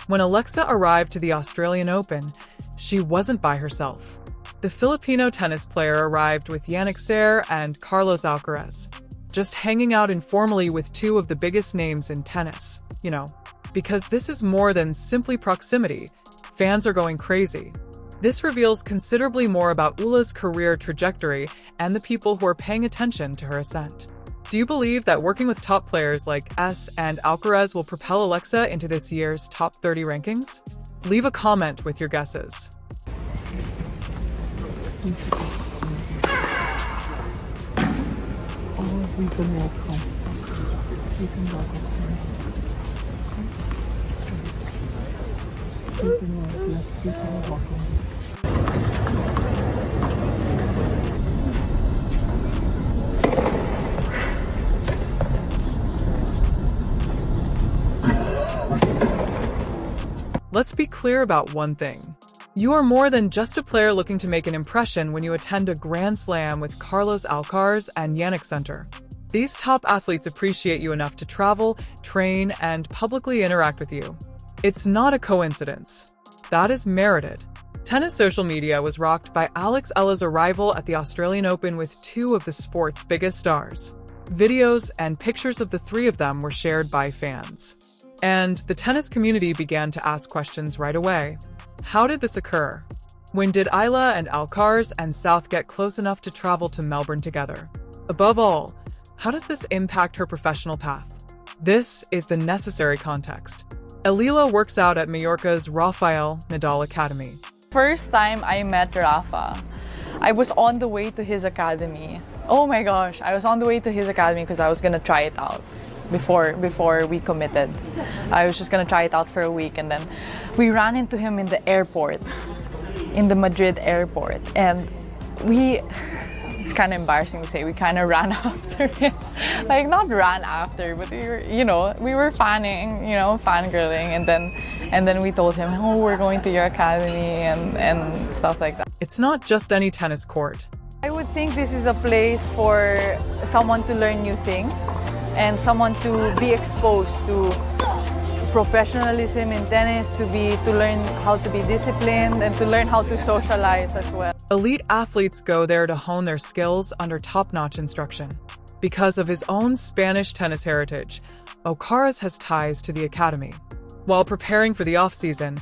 When Alexa arrived to the Australian Open, she wasn't by herself. The Filipino tennis player arrived with Jannik and Carlos Alcaraz, just hanging out informally with two of the biggest names in tennis. Because this is more than simply proximity, fans are going crazy. This reveals considerably more about Eala's career trajectory and the people who are paying attention to her ascent. Do you believe that working with top players like S and Alcaraz will propel Alexa into this year's top 30 rankings? Leave a comment with your guesses. Let's be clear about one thing. You are more than just a player looking to make an impression when you attend a Grand Slam with Carlos Alcaraz and Jannik Center. These top athletes appreciate you enough to travel, train, and publicly interact with you. It's not a coincidence. That is merited. Tennis social media was rocked by Alex Eala's arrival at the Australian Open with two of the sport's biggest stars. Videos and pictures of the three of them were shared by fans. And the tennis community began to ask questions right away. How did this occur? When did Eala and Alcaraz and South get close enough to travel to Melbourne together? Above all, how does this impact her professional path? This is the necessary context. Eala works out at Mallorca's Rafael Nadal Academy. First time I met Rafa, I was on the way to his academy. Oh my gosh, I was on the way to his academy because I was gonna try it out before we committed. I was just gonna try it out for a week, and then we ran into him in the airport, in the Madrid airport, and it's kind of embarrassing to say, we kind of ran after him. Like, not ran after, but we were fanning, fangirling, and then we told him, oh, we're going to your academy and stuff like that. It's not just any tennis court. I would think this is a place for someone to learn new things and someone to be exposed to professionalism in tennis, to learn how to be disciplined and to learn how to socialize as well. Elite athletes go there to hone their skills under top-notch instruction. Because of his own Spanish tennis heritage, Alcaraz has ties to the academy. While preparing for the off-season,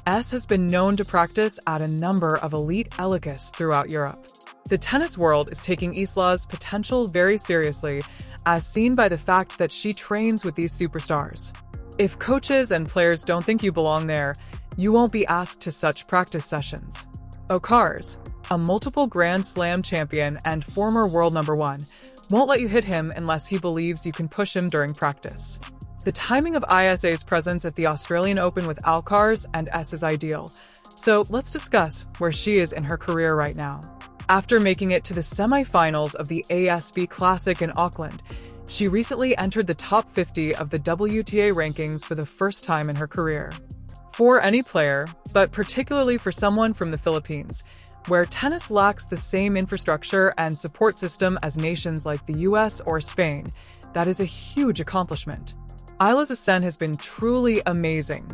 S has been known to practice at a number of elite elites throughout Europe. The tennis world is taking Eala's potential very seriously, as seen by the fact that she trains with these superstars. If coaches and players don't think you belong there, you won't be asked to such practice sessions. Alcaraz, a multiple Grand Slam champion and former world #1, won't let you hit him unless he believes you can push him during practice. The timing of Isa's presence at the Australian Open with Alcaraz and S is ideal, so let's discuss where she is in her career right now. After making it to the semi-finals of the ASB Classic in Auckland, she recently entered the top 50 of the WTA rankings for the first time in her career. For any player, but particularly for someone from the Philippines, where tennis lacks the same infrastructure and support system as nations like the US or Spain, that is a huge accomplishment. Eala's ascent has been truly amazing.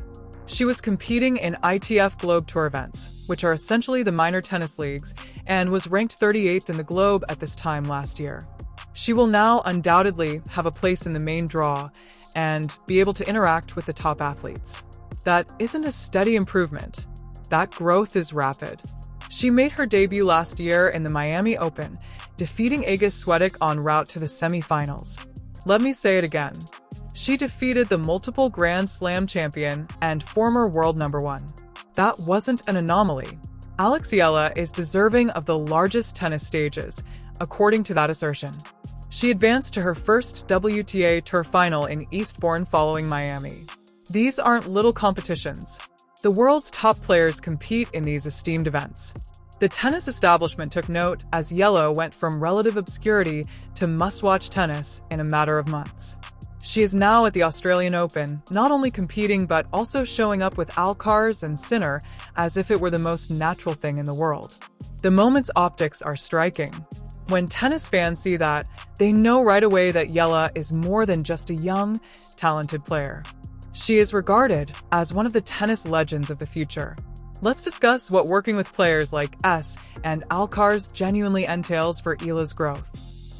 She was competing in ITF Globe Tour events, which are essentially the minor tennis leagues, and was ranked 38th in the globe at this time last year. She will now undoubtedly have a place in the main draw and be able to interact with the top athletes. That isn't a steady improvement. That growth is rapid. She made her debut last year in the Miami Open, defeating Iga Swiatek en route to the semifinals. Let me say it again. She defeated the multiple Grand Slam champion and former world #1. That wasn't an anomaly. Alex Eala is deserving of the largest tennis stages, according to that assertion. She advanced to her first WTA Tour final in Eastbourne following Miami. These aren't little competitions. The world's top players compete in these esteemed events. The tennis establishment took note as Eala went from relative obscurity to must-watch tennis in a matter of months. She is now at the Australian Open, not only competing but also showing up with Alcaraz and Sinner as if it were the most natural thing in the world. The moment's optics are striking. When tennis fans see that, they know right away that Eala is more than just a young, talented player. She is regarded as one of the tennis legends of the future. Let's discuss what working with players like S and Alcaraz genuinely entails for Eala's growth.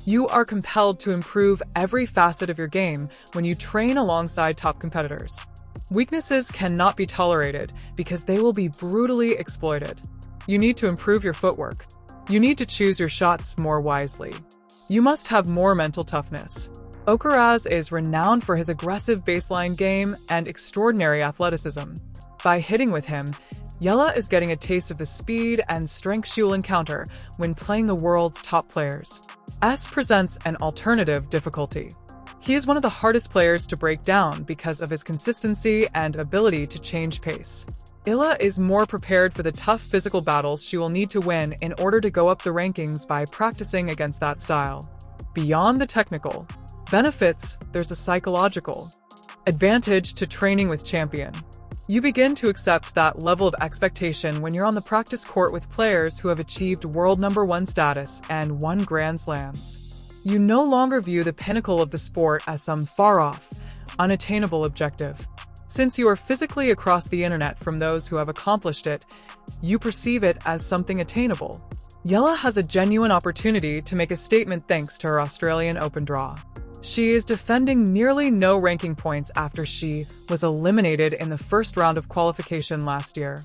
You are compelled to improve every facet of your game when you train alongside top competitors. Weaknesses cannot be tolerated because they will be brutally exploited. You need to improve your footwork. You need to choose your shots more wisely. You must have more mental toughness. Alcaraz is renowned for his aggressive baseline game and extraordinary athleticism. By hitting with him, Eala is getting a taste of the speed and strength she will encounter when playing the world's top players. S presents an alternative difficulty. He is one of the hardest players to break down because of his consistency and ability to change pace. Eala is more prepared for the tough physical battles she will need to win in order to go up the rankings by practicing against that style. Beyond the technical benefits, there's a psychological advantage to training with champion. You begin to accept that level of expectation when you're on the practice court with players who have achieved world #1 status and won Grand Slams. You no longer view the pinnacle of the sport as some far-off, unattainable objective. Since you are physically across the internet from those who have accomplished it, you perceive it as something attainable. Eala has a genuine opportunity to make a statement thanks to her Australian Open draw. She is defending nearly no ranking points after she was eliminated in the first round of qualification last year.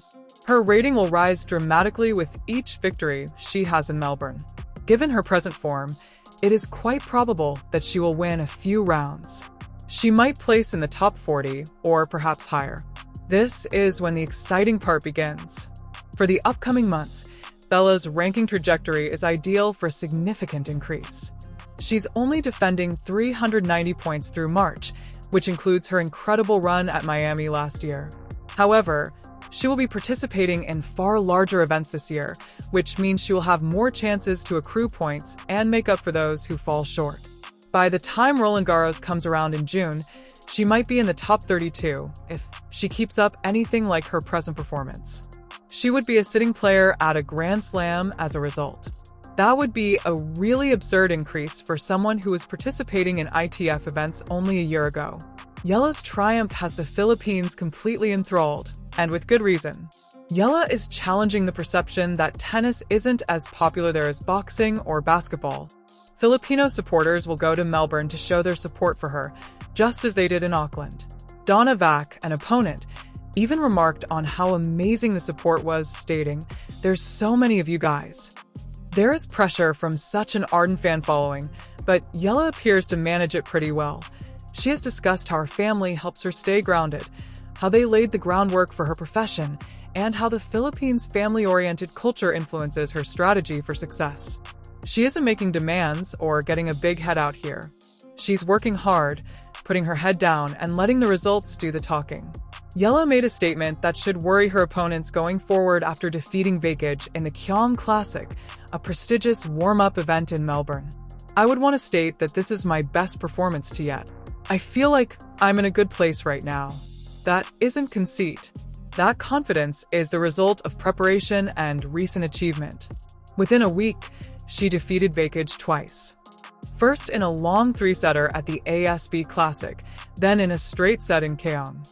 Her rating will rise dramatically with each victory she has in Melbourne. Given her present form, it is quite probable that she will win a few rounds. She might place in the top 40 or perhaps higher. This is when the exciting part begins. For the upcoming months, Eala's ranking trajectory is ideal for a significant increase. She's only defending 390 points through March, which includes her incredible run at Miami last year. However, she will be participating in far larger events this year, which means she will have more chances to accrue points and make up for those who fall short. By the time Roland Garros comes around in June, she might be in the top 32 if she keeps up anything like her present performance. She would be a sitting player at a Grand Slam as a result. That would be a really absurd increase for someone who was participating in ITF events only a year ago. Eala's triumph has the Philippines completely enthralled, and with good reason. Eala is challenging the perception that tennis isn't as popular there as boxing or basketball. Filipino supporters will go to Melbourne to show their support for her, just as they did in Auckland. Donna Vac, an opponent, even remarked on how amazing the support was, stating, "There's so many of you guys." There is pressure from such an ardent fan following, but Eala appears to manage it pretty well. She has discussed how her family helps her stay grounded, how they laid the groundwork for her profession, and how the Philippines' family-oriented culture influences her strategy for success. She isn't making demands or getting a big head out here. She's working hard, putting her head down and letting the results do the talking. Eala made a statement that should worry her opponents going forward after defeating Vakic in the Kyong Classic, a prestigious warm-up event in Melbourne. "I would want to state that this is my best performance to yet. I feel like I'm in a good place right now." That isn't conceit. That confidence is the result of preparation and recent achievement. Within a week, she defeated Vakic twice. First in a long three-setter at the ASB Classic, then in a straight set in Kyong.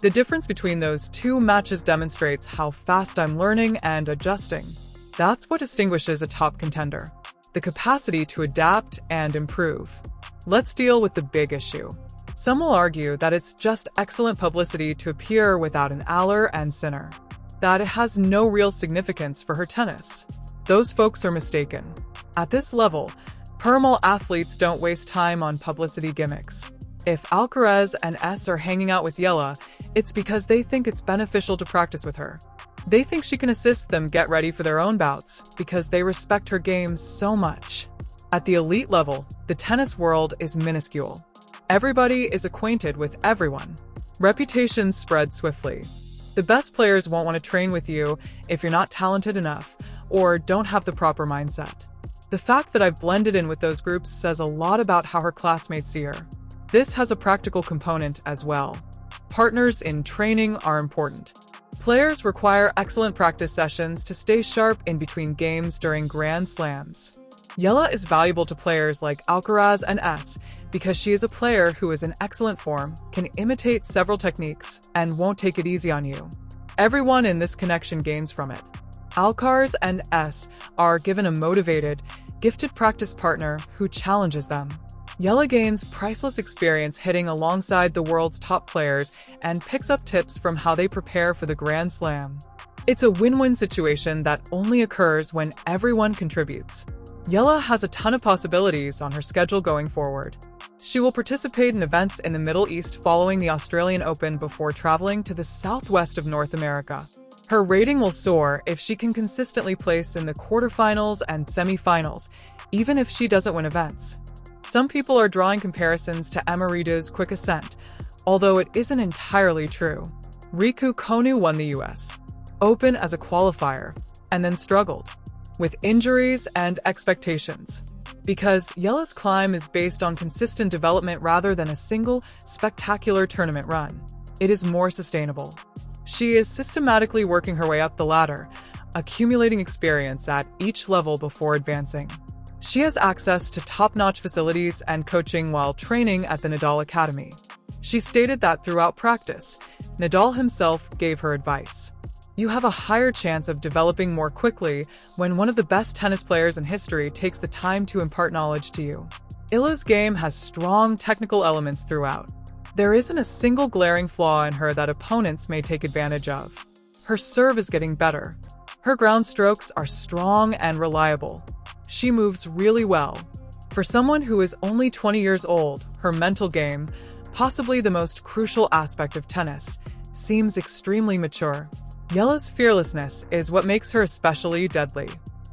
The difference between those two matches demonstrates how fast I'm learning and adjusting. That's what distinguishes a top contender. The capacity to adapt and improve. Let's deal with the big issue. Some will argue that it's just excellent publicity to appear without an Aller and Sinner. That it has no real significance for her tennis. Those folks are mistaken. At this level, Permal athletes don't waste time on publicity gimmicks. If Alcaraz and S are hanging out with Eala, it's because they think it's beneficial to practice with her. They think she can assist them get ready for their own bouts because they respect her game so much. At the elite level, the tennis world is minuscule. Everybody is acquainted with everyone. Reputations spread swiftly. The best players won't want to train with you if you're not talented enough or don't have the proper mindset. The fact that I've blended in with those groups says a lot about how her classmates see her. This has a practical component as well. Partners in training are important. Players require excellent practice sessions to stay sharp in between games during Grand Slams. Eala is valuable to players like Alcaraz and S because she is a player who is in excellent form, can imitate several techniques, and won't take it easy on you. Everyone in this connection gains from it. Alcaraz and S are given a motivated, gifted practice partner who challenges them. Eala gains priceless experience hitting alongside the world's top players and picks up tips from how they prepare for the Grand Slam. It's a win-win situation that only occurs when everyone contributes. Eala has a ton of possibilities on her schedule going forward. She will participate in events in the Middle East following the Australian Open before traveling to the southwest of North America. Her rating will soar if she can consistently place in the quarterfinals and semifinals, even if she doesn't win events. Some people are drawing comparisons to Emma Rida's quick ascent, although it isn't entirely true. Riku Konu won the US Open as a qualifier, and then struggled with injuries and expectations. Because Eala's climb is based on consistent development rather than a single, spectacular tournament run, it is more sustainable. She is systematically working her way up the ladder, accumulating experience at each level before advancing. She has access to top-notch facilities and coaching while training at the Nadal Academy. She stated that throughout practice, Nadal himself gave her advice. You have a higher chance of developing more quickly when one of the best tennis players in history takes the time to impart knowledge to you. Eala's game has strong technical elements throughout. There isn't a single glaring flaw in her that opponents may take advantage of. Her serve is getting better. Her ground strokes are strong and reliable. She moves really well. For someone who is only 20 years old, her mental game, possibly the most crucial aspect of tennis, seems extremely mature. Eala's fearlessness is what makes her especially deadly.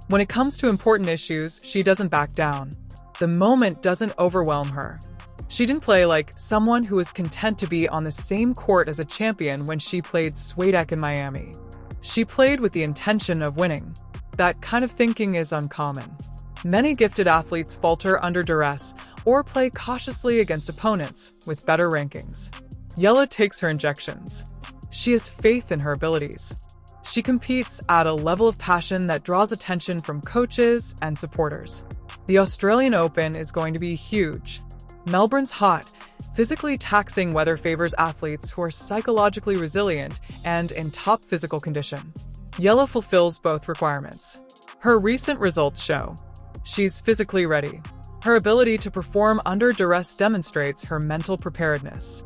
When it comes to important issues, she doesn't back down. The moment doesn't overwhelm her. She didn't play like someone who is content to be on the same court as a champion when she played Swiatek in Miami. She played with the intention of winning. That kind of thinking is uncommon. Many gifted athletes falter under duress or play cautiously against opponents with better rankings. Eala takes her injections. She has faith in her abilities. She competes at a level of passion that draws attention from coaches and supporters. The Australian Open is going to be huge. Melbourne's hot, physically taxing weather favors athletes who are psychologically resilient and in top physical condition. Eala fulfills both requirements. Her recent results show she's physically ready. Her ability to perform under duress demonstrates her mental preparedness.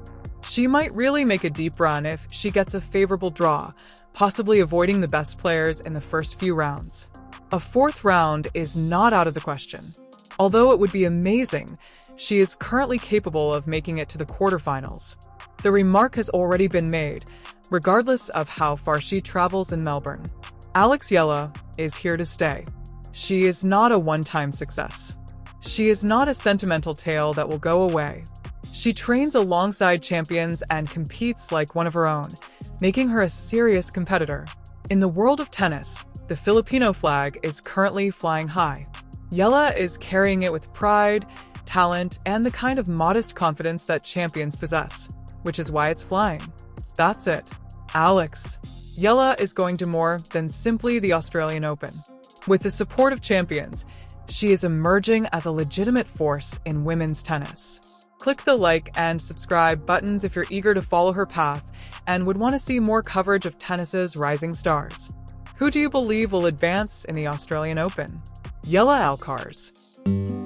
She might really make a deep run if she gets a favorable draw, possibly avoiding the best players in the first few rounds. A fourth round is not out of the question. Although it would be amazing, she is currently capable of making it to the quarterfinals. The remark has already been made, regardless of how far she travels in Melbourne. Alex Eala is here to stay. She is not a one-time success. She is not a sentimental tale that will go away. She trains alongside champions and competes like one of her own, making her a serious competitor. In the world of tennis, the Filipino flag is currently flying high. Eala is carrying it with pride, talent, and the kind of modest confidence that champions possess, which is why it's flying. That's it. Alex Eala is going to more than simply the Australian Open. With the support of champions, she is emerging as a legitimate force in women's tennis. Click the like and subscribe buttons if you're eager to follow her path and would want to see more coverage of tennis's rising stars. Who do you believe will advance in the Australian Open? Eala Alcaraz.